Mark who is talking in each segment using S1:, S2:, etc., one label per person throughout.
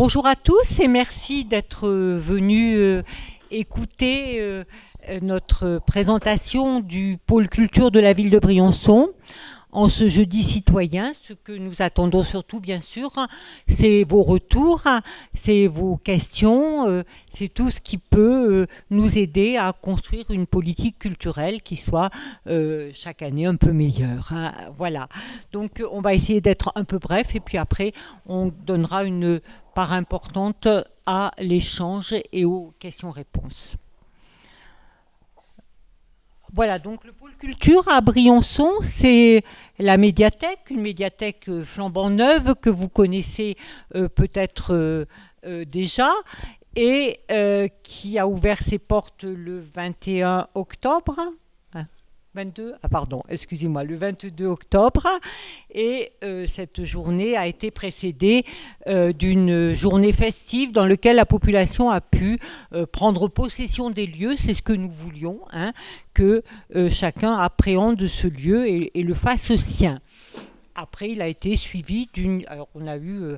S1: Bonjour à tous et merci d'être venus écouter notre présentation du pôle culture de la ville de Briançon en ce jeudi citoyen. Ce que nous attendons surtout, bien sûr, c'est vos retours, c'est vos questions, c'est tout ce qui peut nous aider à construire une politique culturelle qui soit chaque année un peu meilleure. Voilà. Donc on va essayer d'être un peu bref et puis après on donnera une part importante à l'échange et aux questions-réponses. Voilà, donc le pôle culture à Briançon, c'est la médiathèque, une médiathèque flambant neuve que vous connaissez peut-être déjà et qui a ouvert ses portes le 21 octobre. 22, pardon, excusez-moi, le 22 octobre. Et cette journée a été précédée d'une journée festive dans laquelle la population a pu prendre possession des lieux. C'est ce que nous voulions, que chacun appréhende ce lieu et le fasse sien. Après, il a été suivi d'une... Alors, on a eu...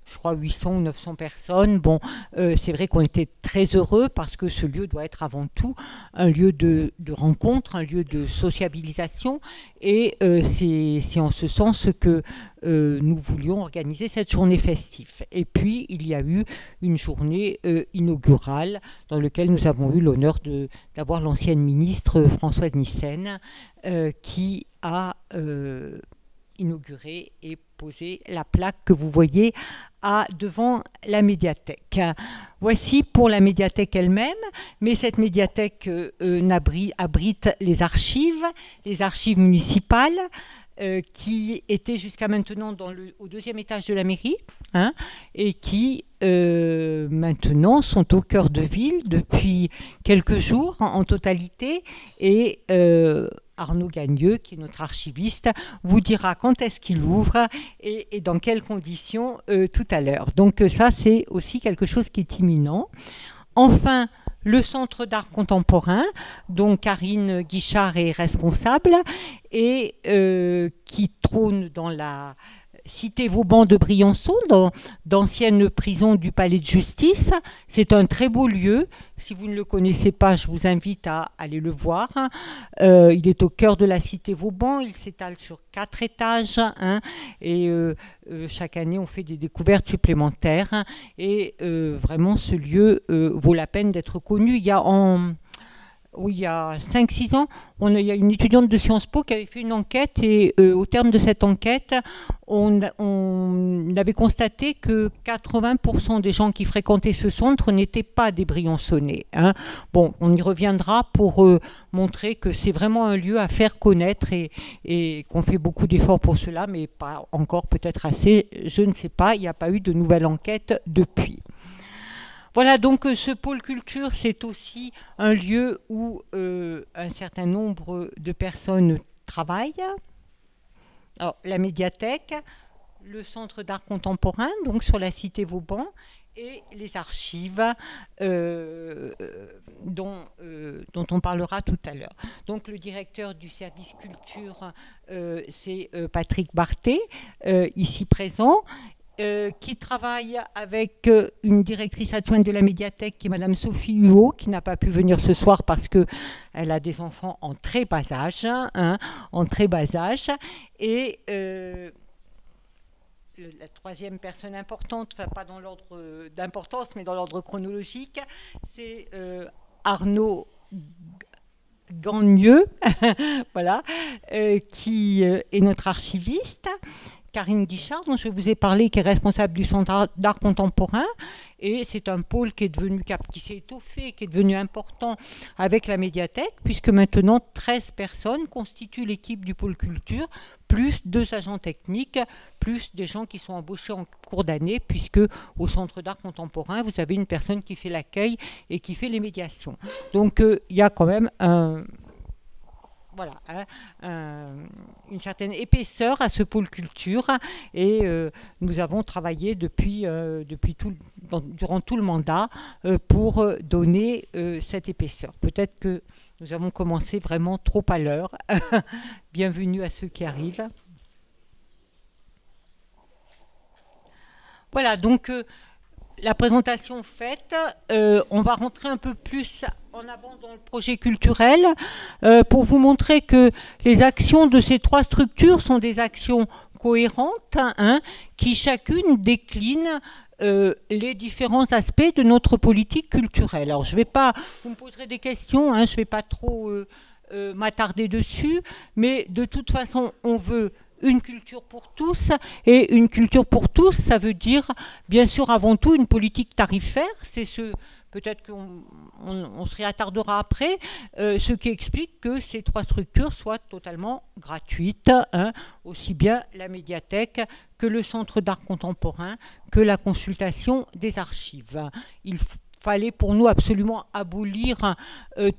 S1: je crois 800 ou 900 personnes. Bon, c'est vrai qu'on était très heureux parce que ce lieu doit être avant tout un lieu de rencontre, un lieu de sociabilisation. Et c'est en ce sens que nous voulions organiser cette journée festive. Et puis, il y a eu une journée inaugurale dans laquelle nous avons eu l'honneur d'avoir l'ancienne ministre Françoise Nyssen qui a... inauguré et posé la plaque que vous voyez devant la médiathèque. Voici pour la médiathèque elle-même, mais cette médiathèque abrite les archives municipales qui étaient jusqu'à maintenant au deuxième étage de la mairie et qui maintenant sont au cœur de ville depuis quelques jours en totalité et Arnaud Gagneux, qui est notre archiviste, vous dira quand est-ce qu'il ouvre et dans quelles conditions tout à l'heure. Donc ça, c'est aussi quelque chose qui est imminent. Enfin, le Centre d'art contemporain, dont Karine Guichard est responsable et qui trône dans la cité Vauban de Briançon, dans d'anciennes prisons du palais de justice. C'est un très beau lieu. Si vous ne le connaissez pas, je vous invite à aller le voir. Il est au cœur de la cité Vauban. Il s'étale sur 4 étages. Et chaque année, on fait des découvertes supplémentaires. Et vraiment, ce lieu vaut la peine d'être connu. Il y a 5-6 ans, il y a une étudiante de Sciences Po qui avait fait une enquête et au terme de cette enquête, on avait constaté que 80% des gens qui fréquentaient ce centre n'étaient pas des Briançonnais. Bon, on y reviendra pour montrer que c'est vraiment un lieu à faire connaître et qu'on fait beaucoup d'efforts pour cela, mais pas encore peut-être assez, je ne sais pas, il n'y a pas eu de nouvelle enquête depuis. Voilà, donc ce pôle culture, c'est aussi un lieu où un certain nombre de personnes travaillent. Alors, la médiathèque, le centre d'art contemporain, donc sur la cité Vauban, et les archives dont on parlera tout à l'heure. Donc le directeur du service culture, c'est Patrick Barthé, ici présent. Qui travaille avec une directrice adjointe de la médiathèque qui est Madame Sophie Huot, qui n'a pas pu venir ce soir parce qu'elle a des enfants en très bas âge. Et la troisième personne importante, enfin pas dans l'ordre d'importance, mais dans l'ordre chronologique, c'est Arnaud Gagneux, voilà, qui est notre archiviste. Karine Guichard, dont je vous ai parlé, qui est responsable du Centre d'art contemporain. Et c'est un pôle qui s'est étoffé, qui est devenu important avec la médiathèque, puisque maintenant 13 personnes constituent l'équipe du pôle culture, plus 2 agents techniques, plus des gens qui sont embauchés en cours d'année, puisque au Centre d'art contemporain, vous avez une personne qui fait l'accueil et qui fait les médiations. Donc il y a quand même une certaine épaisseur à ce pôle culture et nous avons travaillé durant tout le mandat pour donner cette épaisseur. Peut-être que nous avons commencé vraiment trop à l'heure. Bienvenue à ceux qui arrivent. Voilà, donc la présentation faite, on va rentrer un peu plus en avant dans le projet culturel pour vous montrer que les actions de ces trois structures sont des actions cohérentes, hein, qui chacune déclinent les différents aspects de notre politique culturelle. Alors, je vais pas, vous me poserez des questions, hein, je ne vais pas trop m'attarder dessus, mais de toute façon, on veut une culture pour tous, et une culture pour tous, ça veut dire, bien sûr, avant tout, une politique tarifaire, c'est ce, peut-être qu'on s'y attardera après, ce qui explique que ces trois structures soient totalement gratuites, hein, aussi bien la médiathèque que le centre d'art contemporain, que la consultation des archives. Il fallait pour nous absolument abolir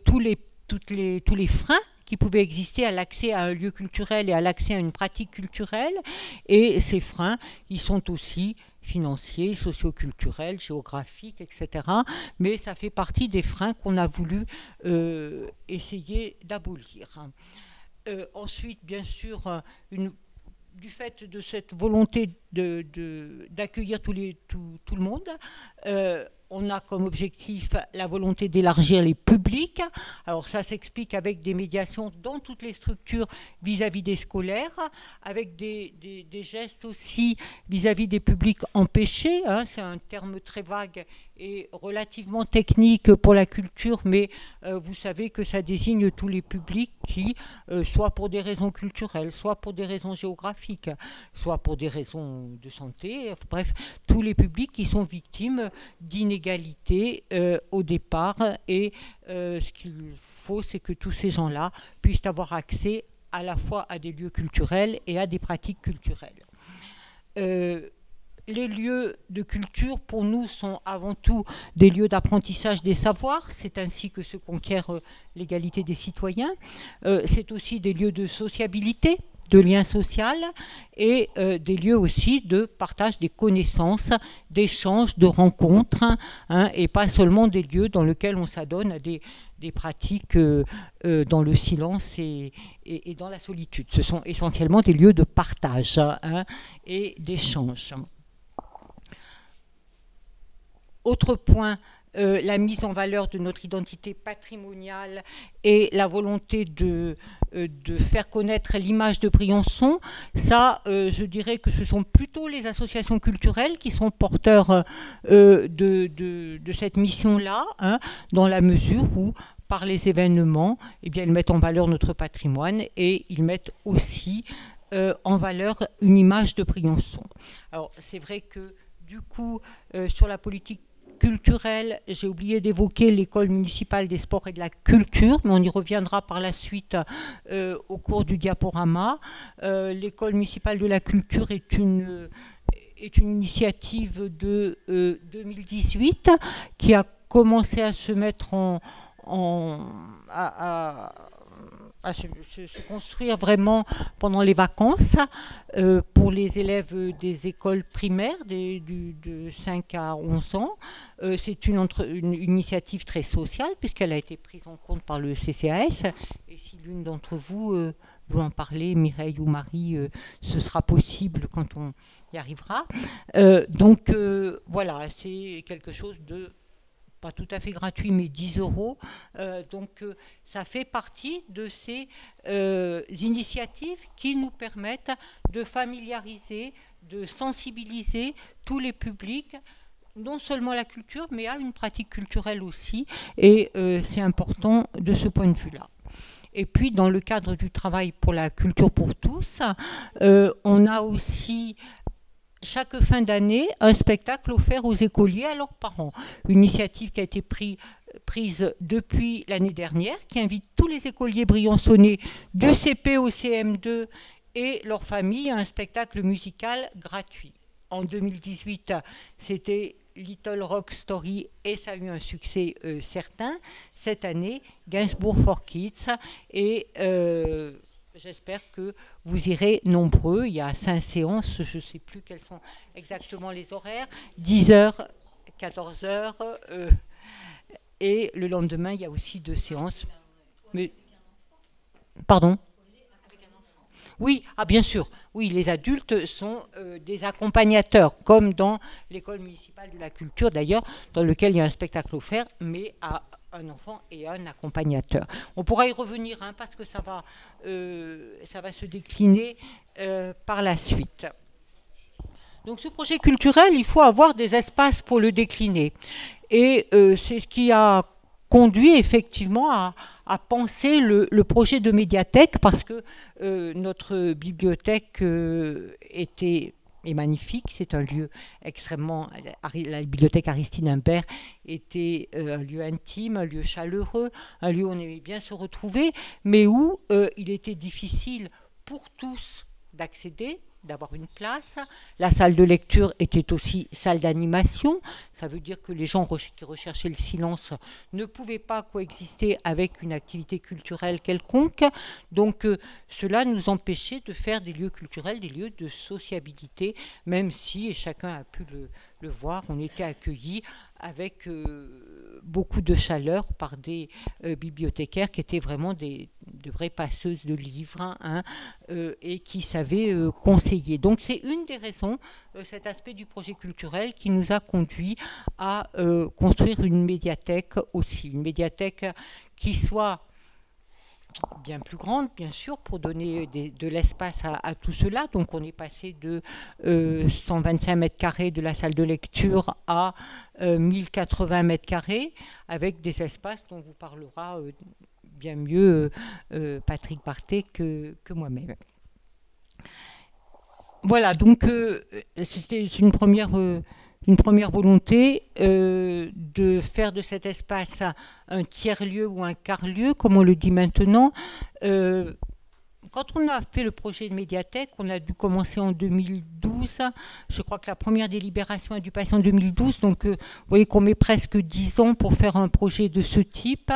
S1: tous les freins qui pouvaient exister à l'accès à un lieu culturel et à l'accès à une pratique culturelle. Et ces freins, ils sont aussi financiers, socioculturels, géographiques, etc. Mais ça fait partie des freins qu'on a voulu essayer d'abolir. Ensuite, bien sûr, du fait de cette volonté d'accueillir tout le monde, on a comme objectif la volonté d'élargir les publics. Alors ça s'explique avec des médiations dans toutes les structures vis-à-vis des scolaires, avec des gestes aussi vis-à-vis des publics empêchés, hein. C'est un terme très vague et relativement technique pour la culture, mais vous savez que ça désigne tous les publics qui, soit pour des raisons culturelles, soit pour des raisons géographiques, soit pour des raisons de santé, bref, tous les publics qui sont victimes d'inégalités au départ. Et ce qu'il faut, c'est que tous ces gens-là puissent avoir accès à la fois à des lieux culturels et à des pratiques culturelles. Les lieux de culture, pour nous, sont avant tout des lieux d'apprentissage des savoirs. C'est ainsi que se conquiert l'égalité des citoyens. C'est aussi des lieux de sociabilité, de lien social, et des lieux aussi de partage des connaissances, d'échanges, de rencontres, hein, et pas seulement des lieux dans lesquels on s'adonne à des pratiques dans le silence et dans la solitude. Ce sont essentiellement des lieux de partage, hein, et d'échange. Autre point, la mise en valeur de notre identité patrimoniale et la volonté de faire connaître l'image de Briançon. Ça, je dirais que ce sont plutôt les associations culturelles qui sont porteurs de cette mission-là, hein, dans la mesure où, par les événements, eh bien, ils mettent en valeur notre patrimoine et ils mettent aussi en valeur une image de Briançon. Alors, c'est vrai que, du coup, sur la politique culturelle, j'ai oublié d'évoquer l'école municipale des sports et de la culture, mais on y reviendra par la suite au cours du diaporama. L'école municipale de la culture est une initiative de 2018 qui a commencé à se mettre à se construire vraiment pendant les vacances pour les élèves des écoles primaires de 5 à 11 ans. C'est une initiative très sociale puisqu'elle a été prise en compte par le CCAS. Et si l'une d'entre vous veut en parler, Mireille ou Marie, ce sera possible quand on y arrivera. Donc voilà, c'est quelque chose de pas tout à fait gratuit, mais 10 euros. Donc, ça fait partie de ces initiatives qui nous permettent de familiariser, de sensibiliser tous les publics, non seulement à la culture, mais à une pratique culturelle aussi. Et c'est important de ce point de vue-là. Et puis, dans le cadre du travail pour la culture pour tous, on a aussi chaque fin d'année un spectacle offert aux écoliers à leurs parents. Une initiative qui a été prise depuis l'année dernière, qui invite tous les écoliers briançonnais du CP au CM2 et leurs familles à un spectacle musical gratuit. En 2018, c'était Little Rock Story et ça a eu un succès certain. Cette année, Gainsbourg for Kids et j'espère que vous irez nombreux. Il y a 5 séances, je ne sais plus quels sont exactement les horaires, 10h, 14h, et le lendemain, il y a aussi 2 séances. Mais, pardon ? Oui, ah bien sûr. Oui, les adultes sont des accompagnateurs, comme dans l'école municipale de la culture d'ailleurs, dans lequel il y a un spectacle offert, mais à un enfant et un accompagnateur. On pourra y revenir hein, parce que ça va se décliner par la suite. Donc ce projet culturel, il faut avoir des espaces pour le décliner. Et c'est ce qui a conduit effectivement à penser le projet de médiathèque parce que notre bibliothèque est magnifique, c'est un lieu extrêmement... La bibliothèque Aristide Imbert était un lieu intime, un lieu chaleureux, un lieu où on aimait bien se retrouver, mais où il était difficile pour tous d'accéder, d'avoir une place. La salle de lecture était aussi salle d'animation. Ça veut dire que les gens qui recherchaient le silence ne pouvaient pas coexister avec une activité culturelle quelconque. Donc cela nous empêchait de faire des lieux culturels, des lieux de sociabilité, même si, et chacun a pu le voir, on était accueillis avec beaucoup de chaleur par des bibliothécaires qui étaient vraiment de vraies passeuses de livres hein, et qui savaient conseiller. Donc c'est une des raisons, cet aspect du projet culturel qui nous a conduit à construire une médiathèque aussi. Une médiathèque qui soit bien plus grande, bien sûr, pour donner de l'espace à tout cela. Donc on est passé de 125 mètres carrés de la salle de lecture à 1080 mètres carrés, avec des espaces dont vous parlera bien mieux Patrick Barthé que moi-même. Voilà, donc c'est une première volonté de faire de cet espace un tiers-lieu ou un quart-lieu, comme on le dit maintenant. Quand on a fait le projet de médiathèque, on a dû commencer en 2012. Je crois que la première délibération a dû passer en 2012. Donc, vous voyez qu'on met presque 10 ans pour faire un projet de ce type.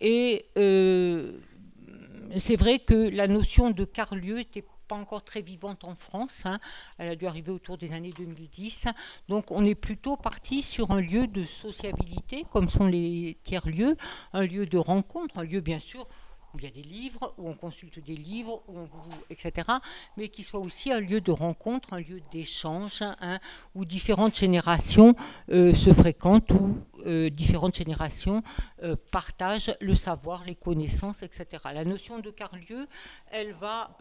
S1: Et c'est vrai que la notion de quart-lieu était pas encore très vivante en France. Hein. Elle a dû arriver autour des années 2010. Donc on est plutôt parti sur un lieu de sociabilité, comme sont les tiers-lieux, un lieu de rencontre, un lieu bien sûr où il y a des livres, où on consulte des livres, etc., mais qui soit aussi un lieu de rencontre, un lieu d'échange, hein, où différentes générations se fréquentent, où différentes générations partagent le savoir, les connaissances, etc. La notion de quart-lieu, elle va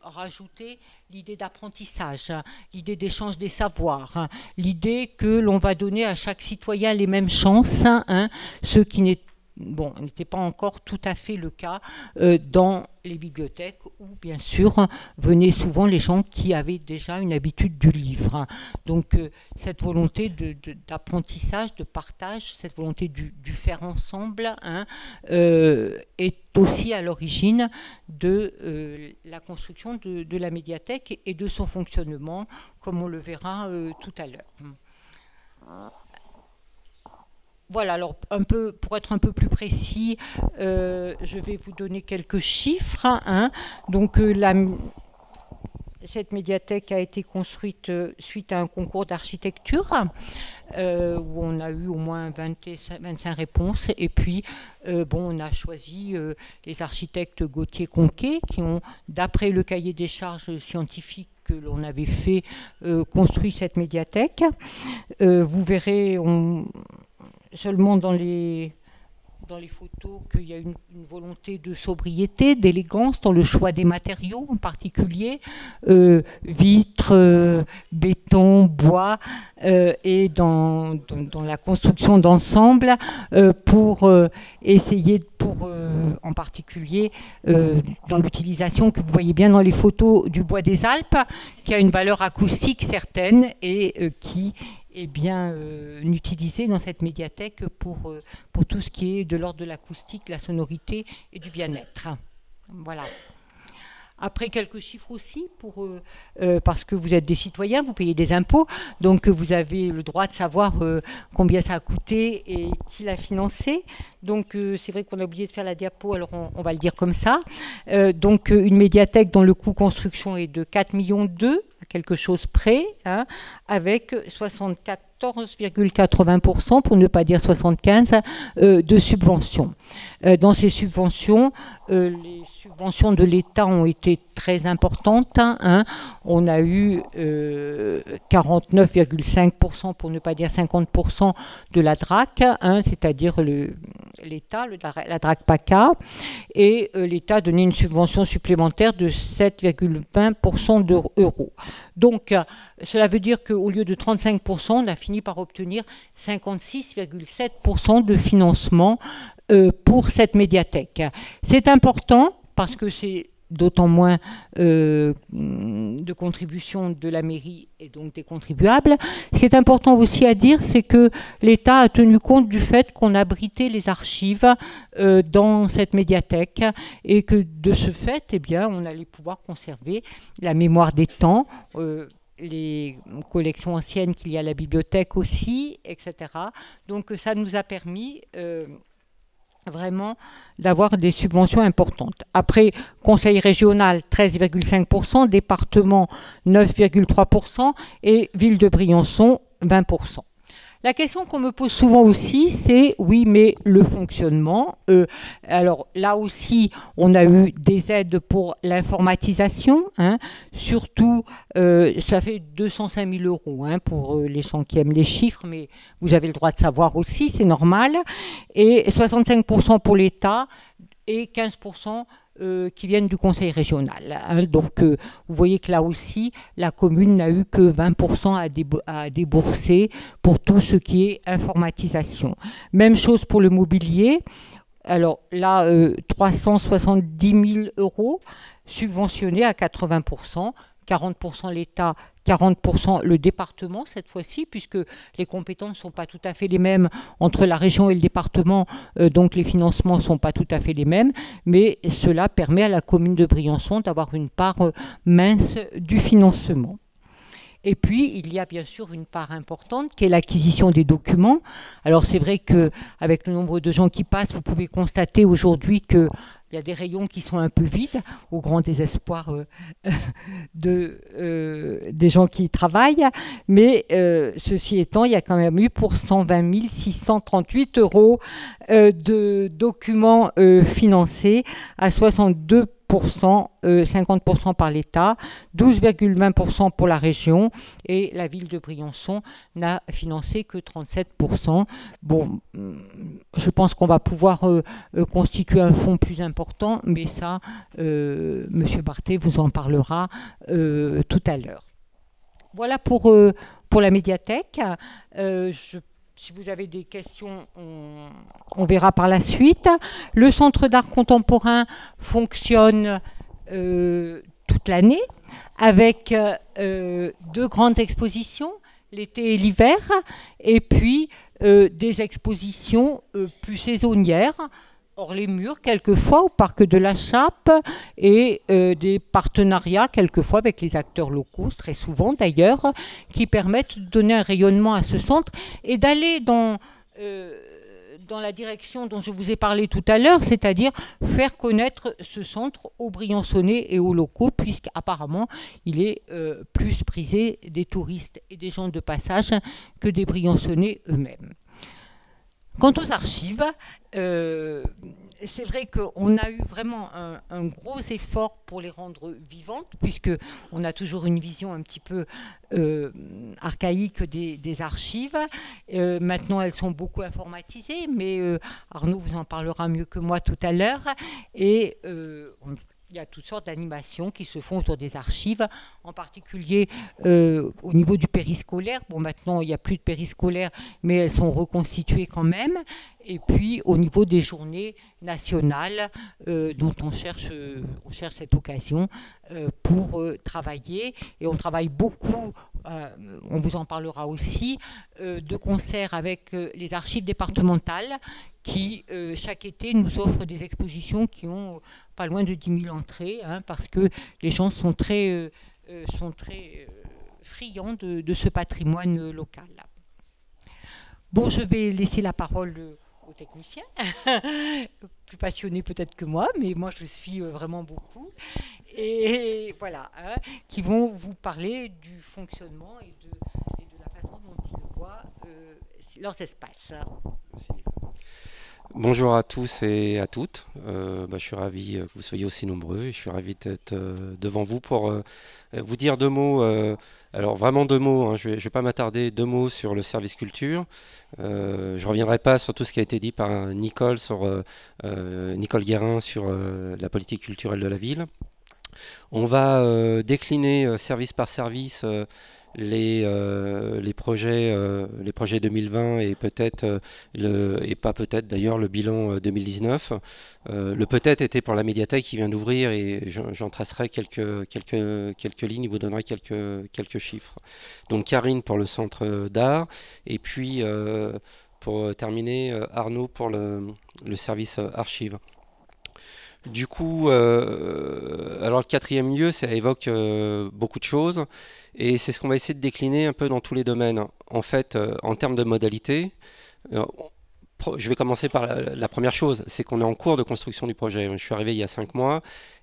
S1: rajouter l'idée d'apprentissage, hein, l'idée d'échange des savoirs, hein, l'idée que l'on va donner à chaque citoyen les mêmes chances, hein, ceux qui n'était pas encore tout à fait le cas dans les bibliothèques où, bien sûr, venaient souvent les gens qui avaient déjà une habitude du livre. Donc, cette volonté d'apprentissage, de partage, cette volonté du faire ensemble hein, est aussi à l'origine de la construction de la médiathèque et de son fonctionnement, comme on le verra tout à l'heure. Voilà, alors pour être un peu plus précis, je vais vous donner quelques chiffres. Hein. Donc cette médiathèque a été construite suite à un concours d'architecture où on a eu au moins 25 réponses. Et puis, on a choisi les architectes Gauthier-Conquet qui ont, d'après le cahier des charges scientifiques que l'on avait fait, construit cette médiathèque. Vous verrez... seulement dans les photos qu'il y a une volonté de sobriété, d'élégance dans le choix des matériaux en particulier, vitres, béton, bois, et dans la construction d'ensemble pour essayer, en particulier dans l'utilisation que vous voyez bien dans les photos du bois des Alpes, qui a une valeur acoustique certaine et qui est bien utilisé dans cette médiathèque pour tout ce qui est de l'ordre de l'acoustique, la sonorité et du bien-être. Voilà. Après, quelques chiffres aussi, parce que vous êtes des citoyens, vous payez des impôts, donc vous avez le droit de savoir combien ça a coûté et qui l'a financé. Donc c'est vrai qu'on a oublié de faire la diapo, alors on va le dire comme ça. Donc une médiathèque dont le coût construction est de 4,2 millions, quelque chose près, hein, avec 64 14,80%, pour ne pas dire 75%, de subventions. Dans ces subventions, les subventions de l'État ont été très importantes. Hein. On a eu 49,5%, pour ne pas dire 50%, de la DRAC, hein, c'est-à-dire l'État, la DRAC PACA, et l'État a donné une subvention supplémentaire de 7,20% d'euros. Donc, cela veut dire qu'au lieu de 35%, on a fini par obtenir 56,7% de financement pour cette médiathèque. C'est important parce que c'est d'autant moins de contributions de la mairie et donc des contribuables. Ce qui est important aussi à dire, c'est que l'État a tenu compte du fait qu'on abritait les archives dans cette médiathèque et que de ce fait, eh bien, on allait pouvoir conserver la mémoire des temps, les collections anciennes qu'il y a à la bibliothèque aussi, etc. Donc ça nous a permis vraiment d'avoir des subventions importantes. Après, conseil régional 13,5%, département 9,3% et ville de Briançon 20%. La question qu'on me pose souvent aussi, c'est oui, mais le fonctionnement. Alors là aussi, on a eu des aides pour l'informatisation, hein, surtout, ça fait 205 000 euros hein, pour les gens qui aiment les chiffres, mais vous avez le droit de savoir aussi, c'est normal. Et 65% pour l'État et 15% qui viennent du conseil régional. Hein. Donc, vous voyez que là aussi, la commune n'a eu que 20% à débourser pour tout ce qui est informatisation. Même chose pour le mobilier. Alors là, 370 000 euros subventionnés à 80%, 40% l'État, 40% le département cette fois-ci, puisque les compétences ne sont pas tout à fait les mêmes entre la région et le département, donc les financements ne sont pas tout à fait les mêmes, mais cela permet à la commune de Briançon d'avoir une part mince du financement. Et puis, il y a bien sûr une part importante qui est l'acquisition des documents. Alors, c'est vrai qu'avec le nombre de gens qui passent, vous pouvez constater aujourd'hui qu'il y a des rayons qui sont un peu vides, au grand désespoir des gens qui y travaillent. Mais ceci étant, il y a quand même eu pour 120 638 euros de documents financés à 62%. 50% par l'État, 12,20% pour la région et la ville de Briançon n'a financé que 37%. Bon, je pense qu'on va pouvoir constituer un fonds plus important, mais ça, M. Barthé vous en parlera tout à l'heure. Voilà pour la médiathèque. Si vous avez des questions, on verra par la suite. Le Centre d'art contemporain fonctionne toute l'année avec 2 grandes expositions, l'été et l'hiver, et puis des expositions plus saisonnières, hors les murs, quelquefois, au Parc de la Chape, et des partenariats, quelquefois, avec les acteurs locaux, très souvent d'ailleurs, qui permettent de donner un rayonnement à ce centre et d'aller dans la direction dont je vous ai parlé tout à l'heure, c'est-à-dire faire connaître ce centre aux Briançonnais et aux locaux, puisqu'apparemment, il est plus prisé des touristes et des gens de passage que des Briançonnais eux-mêmes. Quant aux archives, c'est vrai qu'on a eu vraiment un gros effort pour les rendre vivantes, puisqu'on a toujours une vision un petit peu archaïque des archives. Maintenant, elles sont beaucoup informatisées, mais Arnaud vous en parlera mieux que moi tout à l'heure. Et il y a toutes sortes d'animations qui se font autour des archives, en particulier au niveau du périscolaire. Bon, maintenant, il n'y a plus de périscolaire, mais elles sont reconstituées quand même. Et puis, au niveau des journées nationales, dont on cherche cette occasion pour travailler. Et on travaille beaucoup, on vous en parlera aussi, de concert avec les archives départementales qui, chaque été, nous offrent des expositions qui ont pas loin de 10 000 entrées, hein, parce que les gens sont très friands de ce patrimoine local. Bon, je vais laisser la parole aux techniciens, plus passionnés peut-être que moi, mais moi je suis vraiment beaucoup, et voilà, hein, qui vont vous parler du fonctionnement et de la façon dont ils voient fois leurs espaces.
S2: Merci, Nicolas. Bonjour à tous et à toutes. Je suis ravi que vous soyez aussi nombreux et je suis ravi d'être devant vous pour vous dire deux mots. Alors vraiment deux mots, hein, je vais pas m'attarder, deux mots sur le service culture. Je reviendrai pas sur tout ce qui a été dit par Nicole, Nicole Guérin sur la politique culturelle de la ville. On va décliner service par service les projets 2020 et peut-être et pas peut-être d'ailleurs le bilan 2019. Le peut-être était pour la médiathèque qui vient d'ouvrir et j'en tracerai quelques lignes, il vous donnerai quelques chiffres. Donc Karine pour le centre d'art et puis pour terminer Arnaud pour le service archives. Du coup, alors le quatrième lieu, ça évoque beaucoup de choses et c'est ce qu'on va essayer de décliner un peu dans tous les domaines. En fait, en termes de modalités, euh, je vais commencer par la première chose, c'est qu'on est en cours de construction du projet. Je suis arrivé il y a 5 mois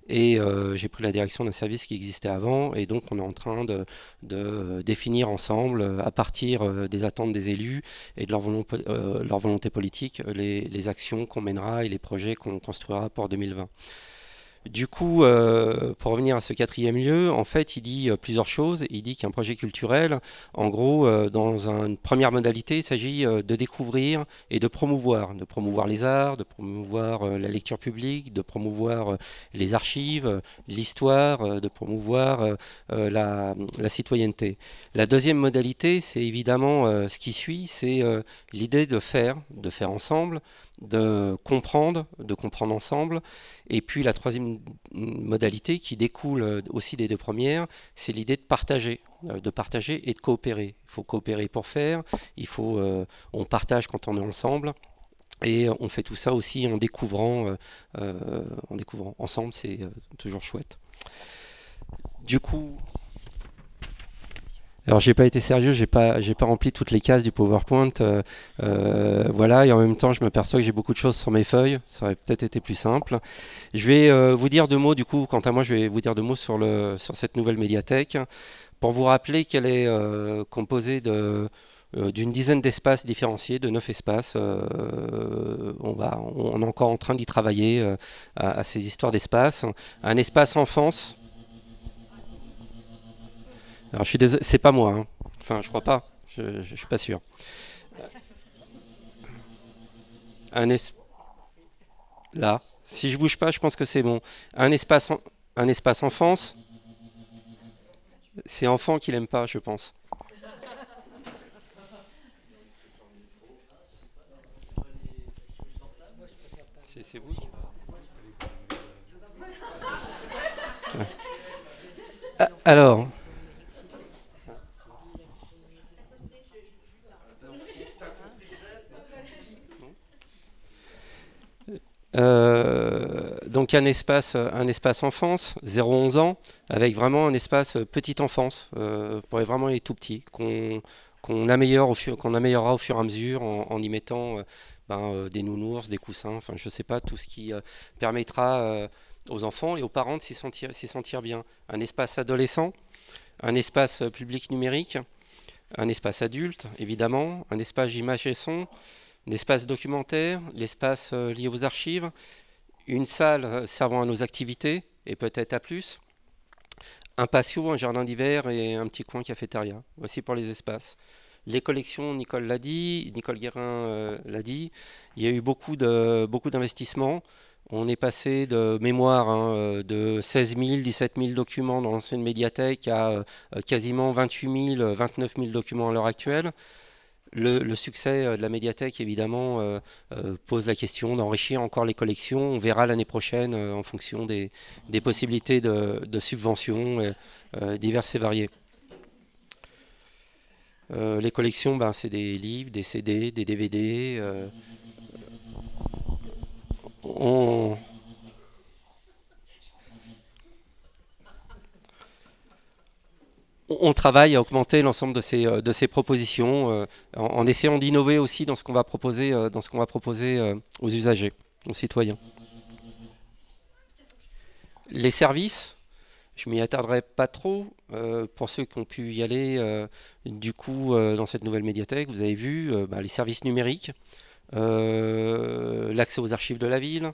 S2: et j'ai pris la direction d'un service qui existait avant et donc on est en train de définir ensemble, à partir des attentes des élus et de leur volonté politique, les actions qu'on mènera et les projets qu'on construira pour 2020. Du coup, pour revenir à ce quatrième lieu, en fait, il dit plusieurs choses. Il dit qu'un projet culturel, en gros, dans une première modalité, il s'agit de découvrir et de promouvoir les arts, de promouvoir la lecture publique, de promouvoir les archives, l'histoire, de promouvoir la citoyenneté. La deuxième modalité, c'est évidemment ce qui suit, c'est l'idée de faire ensemble, de comprendre ensemble. Et puis la troisième modalité qui découle aussi des deux premières, c'est l'idée de partager et de coopérer. Il faut coopérer pour faire, on partage quand on est ensemble. Et on fait tout ça aussi en découvrant ensemble, c'est toujours chouette. Du coup, alors j'ai pas été sérieux, j'ai pas rempli toutes les cases du PowerPoint, voilà, et en même temps je m'aperçois que j'ai beaucoup de choses sur mes feuilles, ça aurait peut-être été plus simple. Je vais vous dire deux mots, du coup, quant à moi je vais vous dire deux mots sur cette nouvelle médiathèque, pour vous rappeler qu'elle est composée d'une dizaine d'espaces différenciés, de 9 espaces. On est encore en train d'y travailler à ces histoires d'espaces. Un espace enfance. Alors je suis désolé, c'est pas moi, hein. Enfin je crois pas, je suis pas sûr. Un es... Là, si je bouge pas, je pense que c'est bon. Un espace enfance, c'est enfant qui l'aime pas, je pense. C'est vous. Alors. Donc un espace enfance, 0-11 ans, avec vraiment un espace petite enfance, pour vraiment les tout petits, qu'on améliorera au fur et à mesure en y mettant des nounours, des coussins, enfin je sais pas, tout ce qui permettra aux enfants et aux parents de s'y sentir bien. Un espace adolescent, un espace public numérique, un espace adulte, évidemment, un espace images et son, l'espace documentaire, l'espace lié aux archives, une salle servant à nos activités et peut-être à plus, un patio, un jardin d'hiver et un petit coin cafétéria. Voici pour les espaces. Les collections, Nicole Guérin l'a dit, il y a eu beaucoup d'investissements. On est passé de mémoire de 16 000, 17 000 documents dans l'ancienne médiathèque à quasiment 28 000, 29 000 documents à l'heure actuelle. Le succès de la médiathèque, évidemment, pose la question d'enrichir encore les collections. On verra l'année prochaine en fonction des possibilités de subventions diverses et variées. Les collections, c'est des livres, des CD, des DVD. On travaille à augmenter l'ensemble de ces propositions en essayant d'innover aussi dans ce qu'on va proposer, aux usagers, aux citoyens. Les services, Je m'y attarderai pas trop. Pour ceux qui ont pu y aller, du coup, dans cette nouvelle médiathèque, vous avez vu les services numériques, l'accès aux archives de la ville,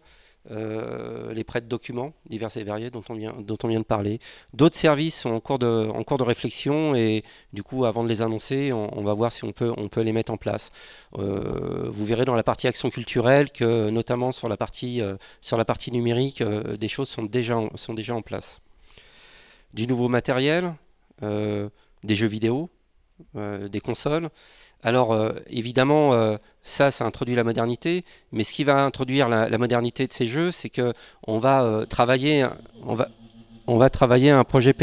S2: les prêts de documents divers et variés dont on vient de parler. D'autres services sont en cours de réflexion et du coup, avant de les annoncer, on va voir si on peut les mettre en place. Vous verrez dans la partie action culturelle que, notamment sur la partie numérique, des choses sont déjà en place. Du nouveau matériel, des jeux vidéo, des consoles. Alors évidemment, ça introduit la modernité, mais ce qui va introduire la modernité de ces jeux, c'est que on va travailler un projet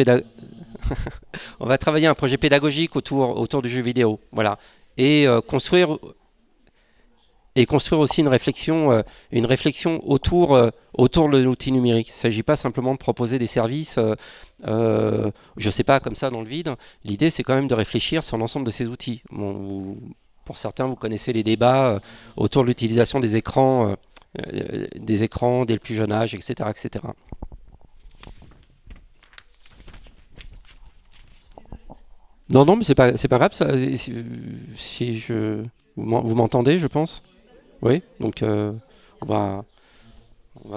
S2: on va travailler un projet pédagogique autour du jeu vidéo, voilà, et construire aussi une réflexion autour de l'outil numérique. Il ne s'agit pas simplement de proposer des services, je ne sais pas, comme ça dans le vide. L'idée, c'est quand même de réfléchir sur l'ensemble de ces outils. Bon, pour certains, vous connaissez les débats autour de l'utilisation des écrans dès le plus jeune âge, etc., etc. Non, mais c'est pas grave. Ça, vous m'entendez, je pense. Oui, donc on va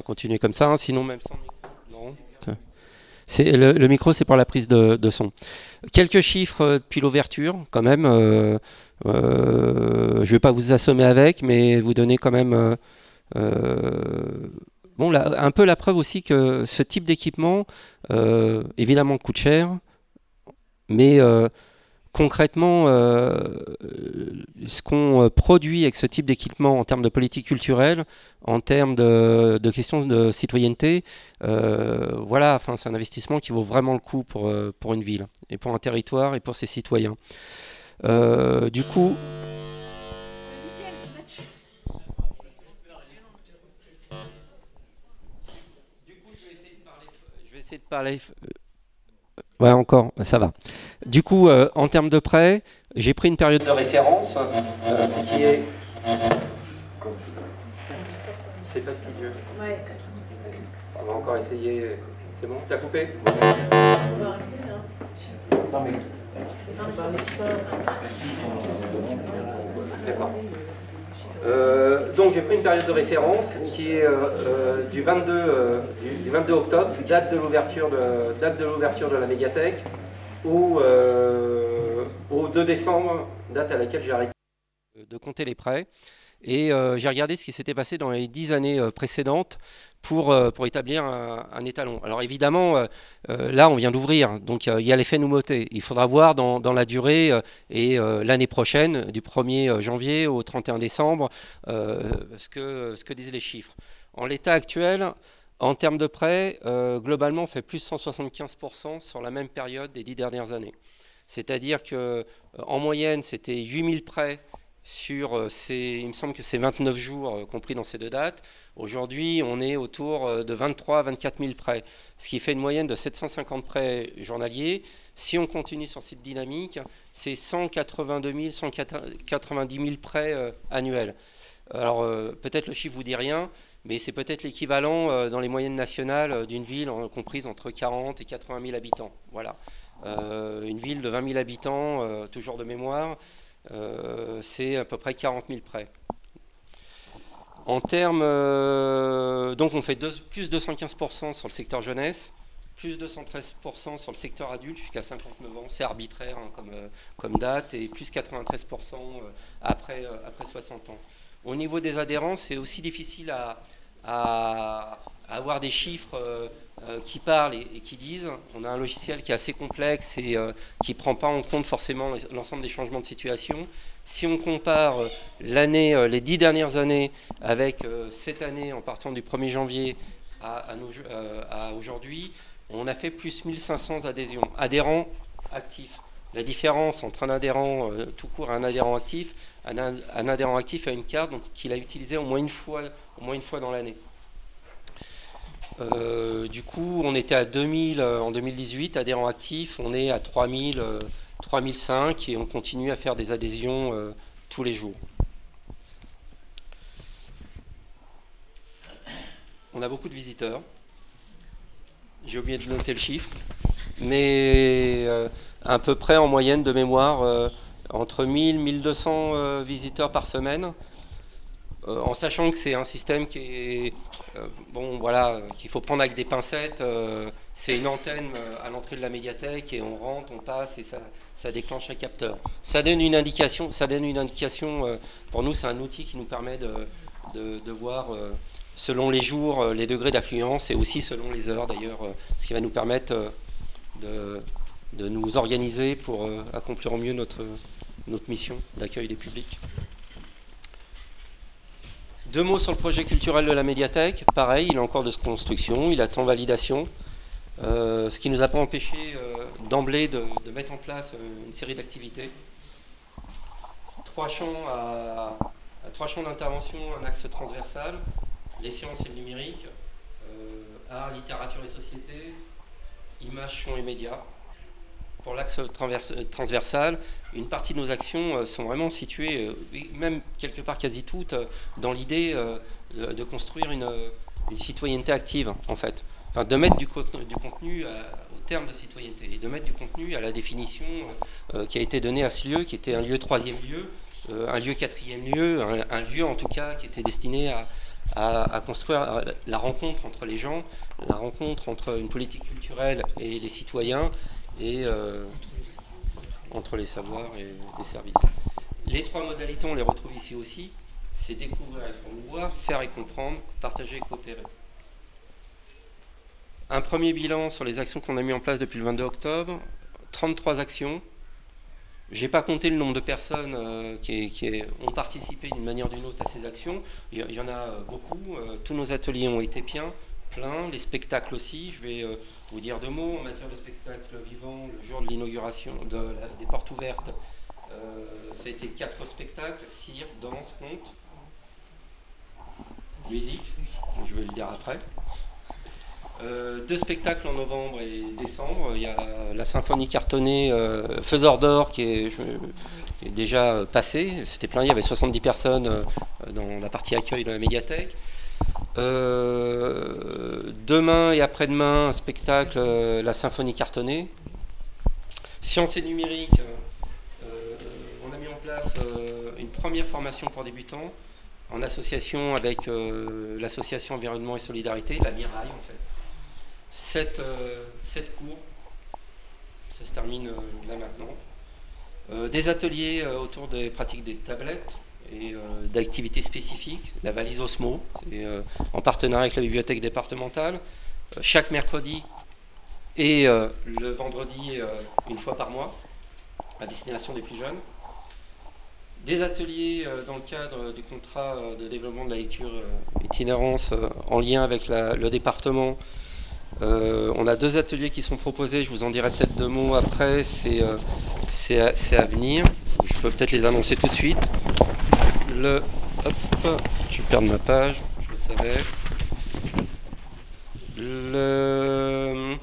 S2: continuer comme ça, hein, sinon même sans micro. Non. Le micro, c'est pour la prise de son. Quelques chiffres depuis l'ouverture, quand même. Je ne vais pas vous assommer avec, mais vous donner quand même bon, là, un peu la preuve aussi que ce type d'équipement, évidemment, coûte cher, mais concrètement, ce qu'on produit avec ce type d'équipement en termes de politique culturelle, en termes de questions de citoyenneté, voilà, enfin, c'est un investissement qui vaut vraiment le coup pour une ville, et pour un territoire, et pour ses citoyens. Du coup... Je vais essayer de parler... Ouais, encore, ça va. Du coup, en termes de prêt, j'ai pris une période de référence qui est... C'est fastidieux. Ouais. On va encore essayer. C'est bon? T'as coupé? Non, mais... D'accord. Donc j'ai pris une période de référence qui est du 22 octobre, date de l'ouverture de la médiathèque, au 2 décembre, date à laquelle j'ai arrêté de compter les prêts. Et j'ai regardé ce qui s'était passé dans les 10 années précédentes pour établir un étalon. Alors évidemment, là on vient d'ouvrir, donc il y a l'effet nouveauté. Il faudra voir dans la durée et l'année prochaine, du 1er janvier au 31 décembre, ce que disent les chiffres. En l'état actuel, en termes de prêts, globalement on fait plus 175% sur la même période des 10 dernières années. C'est-à-dire qu'en moyenne c'était 8000 prêts sur il me semble que c'est 29 jours compris dans ces deux dates. Aujourd'hui, on est autour de 23 à 24 000 prêts, ce qui fait une moyenne de 750 prêts journaliers. Si on continue sur cette dynamique, c'est 182 000, 190 000 prêts annuels. Alors, peut-être le chiffre vous dit rien, mais c'est peut-être l'équivalent dans les moyennes nationales d'une ville comprise entre 40 et 80 000 habitants. Voilà. Une ville de 20 000 habitants, toujours de mémoire, c'est à peu près 40 000 prêts. En termes, donc on fait plus 215% sur le secteur jeunesse, plus 213% sur le secteur adulte jusqu'à 59 ans, c'est arbitraire hein, comme date, et plus 93% après 60 ans. Au niveau des adhérents, c'est aussi difficile à avoir des chiffres qui parlent et qui disent. On a un logiciel qui est assez complexe et qui ne prend pas en compte forcément l'ensemble des changements de situation. Si on compare les 10 dernières années avec cette année en partant du 1er janvier à aujourd'hui, on a fait plus 1500 adhérents actifs. La différence entre un adhérent tout court et un adhérent actif, un adhérent actif a une carte qu'il a utilisée au moins une fois dans l'année. Du coup, on était à 2000 en 2018 adhérents actifs, on est à 3000, 3005 et on continue à faire des adhésions tous les jours. On a beaucoup de visiteurs. J'ai oublié de noter le chiffre, mais à peu près en moyenne de mémoire, entre 1000 et 1200 visiteurs par semaine, en sachant que c'est un système qui est, bon voilà, qu'il faut prendre avec des pincettes. C'est une antenne à l'entrée de la médiathèque et on rentre, on passe et ça déclenche un capteur. Ça donne une indication. Pour nous, c'est un outil qui nous permet de voir selon les jours les degrés d'affluence et aussi selon les heures d'ailleurs, ce qui va nous permettre de nous organiser pour accomplir au mieux notre mission d'accueil des publics. 2 mots sur le projet culturel de la médiathèque. Pareil, il est en cours de construction, il attend validation. Ce qui ne nous a pas empêché d'emblée de mettre en place une série d'activités. 3 champs d'intervention, un axe transversal, les sciences et le numérique, art, littérature et société, images, son et médias. Pour l'axe transversal, une partie de nos actions sont vraiment situées, même quelque part quasi toutes, dans l'idée de construire une citoyenneté active, en fait. Enfin, de mettre du contenu au terme de citoyenneté, et de mettre du contenu à la définition qui a été donnée à ce lieu, qui était un lieu 3e lieu, un lieu 4e lieu, un lieu en tout cas qui était destiné à construire la rencontre entre les gens, la rencontre entre une politique culturelle et les citoyens, et entre les savoirs et les services. Les 3 modalités, on les retrouve ici aussi. C'est découvrir et promouvoir, faire et comprendre, partager et coopérer. Un premier bilan sur les actions qu'on a mis en place depuis le 22 octobre. 33 actions. Je n'ai pas compté le nombre de personnes qui ont participé d'une manière ou d'une autre à ces actions. Il y en a beaucoup. Tous nos ateliers ont été pleins. Les spectacles aussi. Je vais vous dire 2 mots en matière de spectacle vivant. Le jour de l'inauguration des portes ouvertes, ça a été 4 spectacles: cirque, danse, conte, musique, je vais le dire après. 2 spectacles en novembre et décembre. Il y a la symphonie cartonnée Faiseur d'or qui est déjà passée. C'était plein, il y avait 70 personnes dans la partie accueil de la médiathèque. Demain et après-demain, un spectacle, la symphonie cartonnée. Sciences et numérique, on a mis en place une première formation pour débutants en association avec l'association Environnement et Solidarité, la Miraille en fait. 7 cours, ça se termine là maintenant. Des ateliers autour des pratiques des tablettes et d'activités spécifiques, la valise Osmo, en partenariat avec la bibliothèque départementale, chaque mercredi et le vendredi une fois par mois, à destination des plus jeunes. Des ateliers dans le cadre du contrat de développement de la lecture itinérance en lien avec le département. On a 2 ateliers qui sont proposés, je vous en dirai peut-être 2 mots après, c'est à venir. Je peux peut-être les annoncer tout de suite. Hop, je vais perdre ma page, je le savais. Le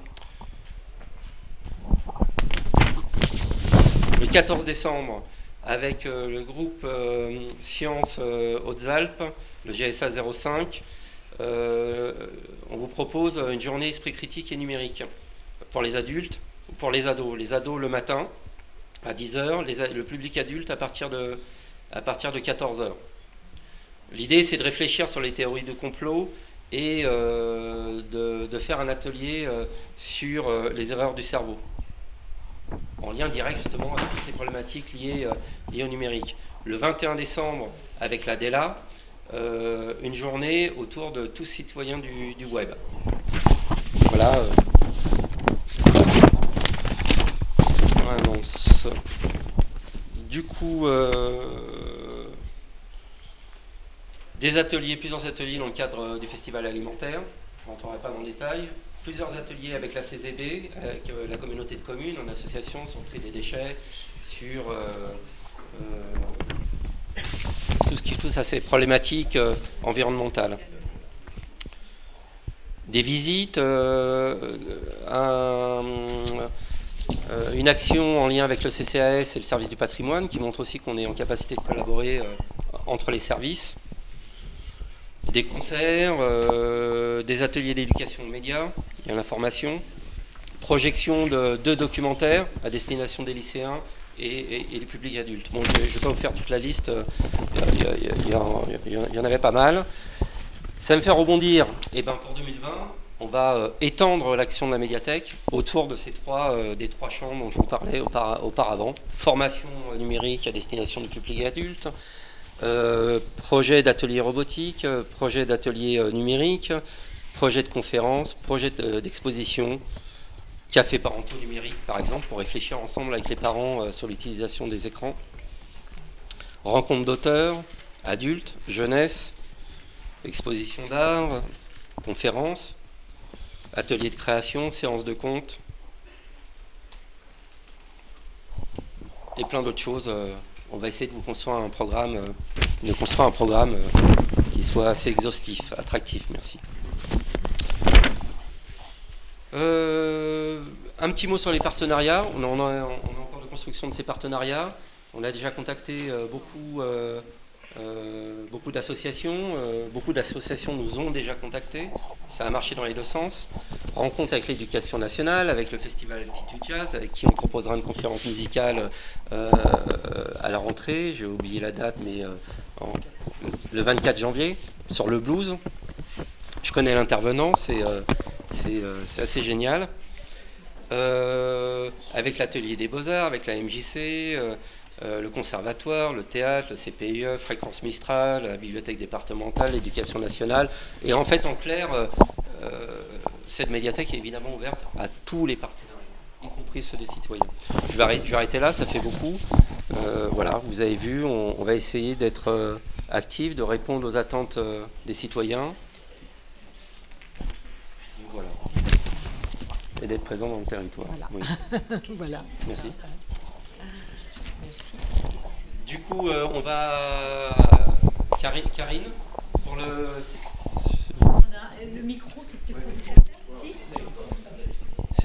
S2: 14 décembre, avec le groupe Sciences Hautes-Alpes, le GSA 05, on vous propose une journée esprit critique et numérique pour les adultes ou pour les ados. Les ados le matin à 10h, le public adulte à partir de 14h. L'idée, c'est de réfléchir sur les théories de complot et de faire un atelier sur les erreurs du cerveau, en lien direct justement avec toutes les problématiques liées au numérique. Le 21 décembre, avec la DELA, une journée autour de tous citoyens du web. Voilà. On annonce. Du coup, plusieurs ateliers dans le cadre du festival alimentaire. Je ne rentrerai pas dans le détail. Plusieurs ateliers avec la CZB, avec la communauté de communes, en association sur le tri des déchets, sur tout ce qui touche à ces problématiques environnementales. Des visites, une action en lien avec le CCAS et le service du patrimoine qui montre aussi qu'on est en capacité de collaborer entre les services. des concerts, des ateliers d'éducation aux médias et à l'information, projection de 2 documentaires à destination des lycéens et les publics adultes. Bon, je ne vais pas vous faire toute la liste, il y en avait pas mal. Ça me fait rebondir, et ben pour 2020, on va étendre l'action de la médiathèque autour de des trois champs dont je vous parlais auparavant. Formation numérique à destination du public adulte, projet d'atelier robotique, projet d'atelier numérique, projet de conférence, projet d'exposition, café parentaux numérique par exemple, pour réfléchir ensemble avec les parents sur l'utilisation des écrans. Rencontre d'auteurs, adultes, jeunesse, exposition d'art, conférences, atelier de création, séance de compte et plein d'autres choses. On va essayer de vous construire un programme, qui soit assez exhaustif, attractif. Merci. Un petit mot sur les partenariats. On a encore de construction de ces partenariats. On a déjà contacté beaucoup d'associations. Beaucoup d'associations nous ont déjà contactés. Ça a marché dans les 2 sens. Rencontre avec l'éducation nationale, avec le festival Altitude Jazz, avec qui on proposera une conférence musicale à la rentrée. J'ai oublié la date, mais le 24 janvier, sur le blues. Je connais l'intervenant, c'est assez génial. Avec l'atelier des Beaux-Arts, avec la MJC, le conservatoire, le théâtre, le CPIE, Fréquence Mistral, la bibliothèque départementale, l'éducation nationale. Et en fait, en clair, cette médiathèque est évidemment ouverte à tous les partenariats, y compris ceux des citoyens. Je vais arrêter là, ça fait beaucoup. Voilà, vous avez vu, on va essayer d'être actif, de répondre aux attentes des citoyens. Voilà. Et d'être présent dans le territoire. Voilà. Oui.
S1: Voilà.
S2: Merci. Du coup, on va... Karine, pour le...
S3: Le micro, c'est peut-être...